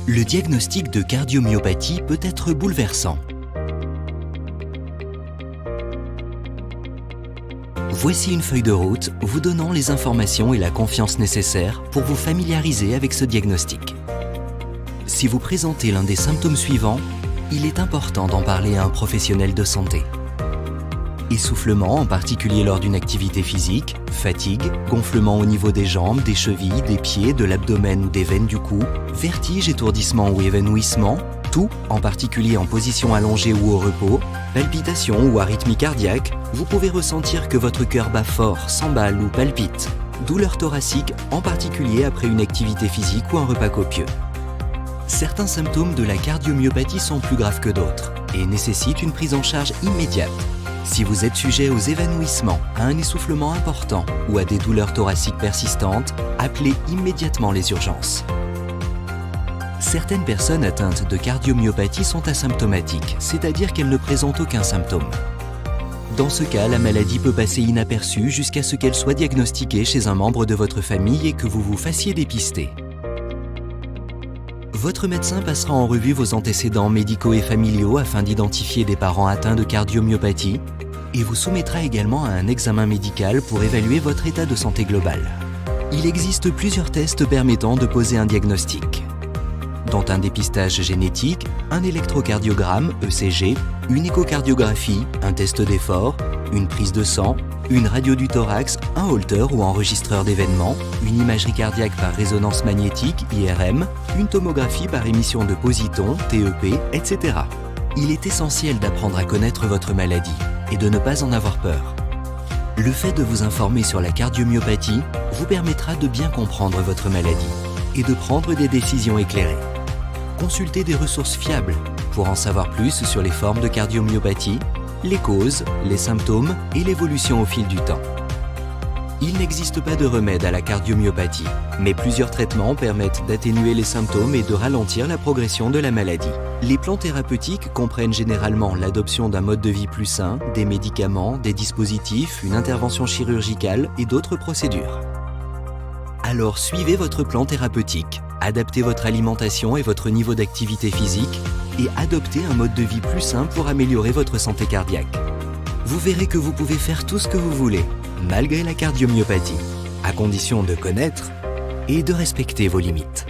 Le diagnostic de cardiomyopathie peut être bouleversant. Voici une feuille de route vous donnant les informations et la confiance nécessaires pour vous familiariser avec ce diagnostic. Si vous présentez l'un des symptômes suivants, il est important d'en parler à un professionnel de santé. Essoufflement, en particulier lors d'une activité physique, fatigue, gonflement au niveau des jambes, des chevilles, des pieds, de l'abdomen ou des veines du cou, vertige, étourdissement ou évanouissement, tout, en particulier en position allongée ou au repos, palpitations ou arythmie cardiaque, vous pouvez ressentir que votre cœur bat fort, s'emballe ou palpite, douleur thoracique, en particulier après une activité physique ou un repas copieux. Certains symptômes de la cardiomyopathie sont plus graves que d'autres et nécessitent une prise en charge immédiate. Si vous êtes sujet aux évanouissements, à un essoufflement important ou à des douleurs thoraciques persistantes, appelez immédiatement les urgences. Certaines personnes atteintes de cardiomyopathie sont asymptomatiques, c'est-à-dire qu'elles ne présentent aucun symptôme. Dans ce cas, la maladie peut passer inaperçue jusqu'à ce qu'elle soit diagnostiquée chez un membre de votre famille et que vous vous fassiez dépister. Votre médecin passera en revue vos antécédents médicaux et familiaux afin d'identifier des parents atteints de cardiomyopathie et vous soumettra également à un examen médical pour évaluer votre état de santé global. Il existe plusieurs tests permettant de poser un diagnostic, dont un dépistage génétique, un électrocardiogramme, ECG, une échocardiographie, un test d'effort, une prise de sang, une radio du thorax, un holter ou enregistreur d'événements, une imagerie cardiaque par résonance magnétique, IRM, une tomographie par émission de positons, TEP, etc. Il est essentiel d'apprendre à connaître votre maladie et de ne pas en avoir peur. Le fait de vous informer sur la cardiomyopathie vous permettra de bien comprendre votre maladie et de prendre des décisions éclairées. Consultez des ressources fiables pour en savoir plus sur les formes de cardiomyopathie, les causes, les symptômes et l'évolution au fil du temps. Il n'existe pas de remède à la cardiomyopathie, mais plusieurs traitements permettent d'atténuer les symptômes et de ralentir la progression de la maladie. Les plans thérapeutiques comprennent généralement l'adoption d'un mode de vie plus sain, des médicaments, des dispositifs, une intervention chirurgicale et d'autres procédures. Alors suivez votre plan thérapeutique, adaptez votre alimentation et votre niveau d'activité physique et adoptez un mode de vie plus sain pour améliorer votre santé cardiaque. Vous verrez que vous pouvez faire tout ce que vous voulez, malgré la cardiomyopathie, à condition de connaître et de respecter vos limites.